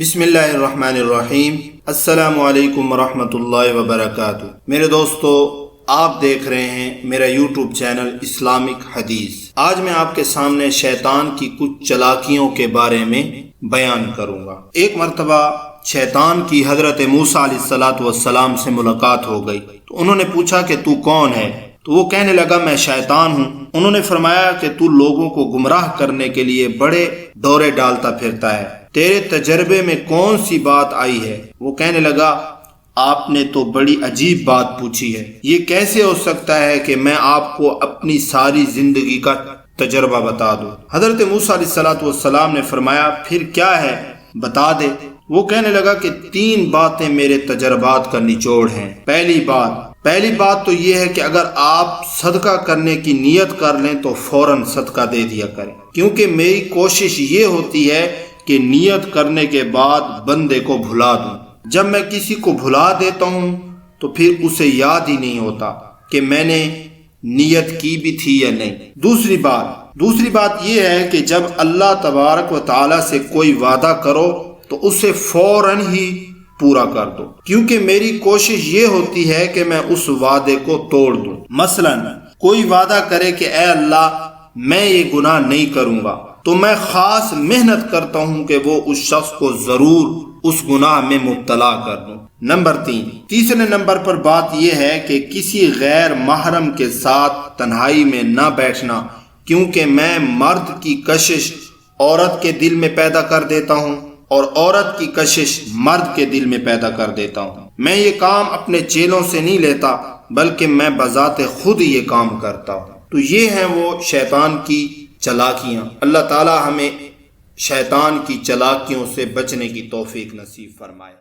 بسم اللہ الرحمن الرحیم۔ السلام علیکم ورحمۃ اللہ وبرکاتہ۔ میرے دوستو، آپ دیکھ رہے ہیں میرا یوٹیوب چینل اسلامک حدیث۔ آج میں آپ کے سامنے شیطان کی کچھ چلاکیوں کے بارے میں بیان کروں گا۔ ایک مرتبہ شیطان کی حضرت موسیٰ علیہ السلام سے ملاقات ہو گئی تو انہوں نے پوچھا کہ تو کون ہے؟ تو وہ کہنے لگا میں شیطان ہوں۔ انہوں نے فرمایا کہ تو لوگوں کو گمراہ کرنے کے لیے بڑے دورے ڈالتا پھرتا ہے، تیرے تجربے میں کون سی بات آئی ہے؟ وہ کہنے لگا آپ نے تو بڑی عجیب بات پوچھی ہے، یہ کیسے ہو سکتا ہے کہ میں آپ کو اپنی ساری زندگی کا تجربہ بتا دوں؟ حضرت موسیٰ علیہ السلام نے فرمایا پھر کیا ہے بتا دے۔ وہ کہنے لگا کہ 3 باتیں میرے تجربات کا نچوڑ ہیں۔ پہلی بات تو یہ ہے کہ اگر آپ صدقہ کرنے کی نیت کر لیں تو فوراً صدقہ دے دیا کریں، کیونکہ میری کوشش یہ ہوتی ہے کہ نیت کرنے کے بعد بندے کو بھلا دوں۔ جب میں کسی کو بھلا دیتا ہوں تو پھر اسے یاد ہی نہیں ہوتا کہ میں نے نیت کی بھی تھی یا نہیں۔ دوسری بات یہ ہے کہ جب اللہ تبارک و تعالی سے کوئی وعدہ کرو تو اسے فوراً ہی پورا کر دو، کیونکہ میری کوشش یہ ہوتی ہے کہ میں اس وعدے کو توڑ دوں۔ مثلا کوئی وعدہ کرے کہ اے اللہ میں یہ گناہ نہیں کروں گا، تو میں خاص محنت کرتا ہوں کہ وہ اس شخص کو ضرور اس گناہ میں مبتلا کر دوں۔ تیسرے نمبر پر بات یہ ہے کہ کسی غیر محرم کے ساتھ تنہائی میں نہ بیٹھنا، کیونکہ میں مرد کی کشش عورت کے دل میں پیدا کر دیتا ہوں اور عورت کی کشش مرد کے دل میں پیدا کر دیتا ہوں۔ میں یہ کام اپنے چیلوں سے نہیں لیتا، بلکہ میں بذات خود یہ کام کرتا ہوں۔ تو یہ ہیں وہ شیطان کی چلاکیاں۔ اللہ تعالی ہمیں شیطان کی چلاکیوں سے بچنے کی توفیق نصیب فرمائے۔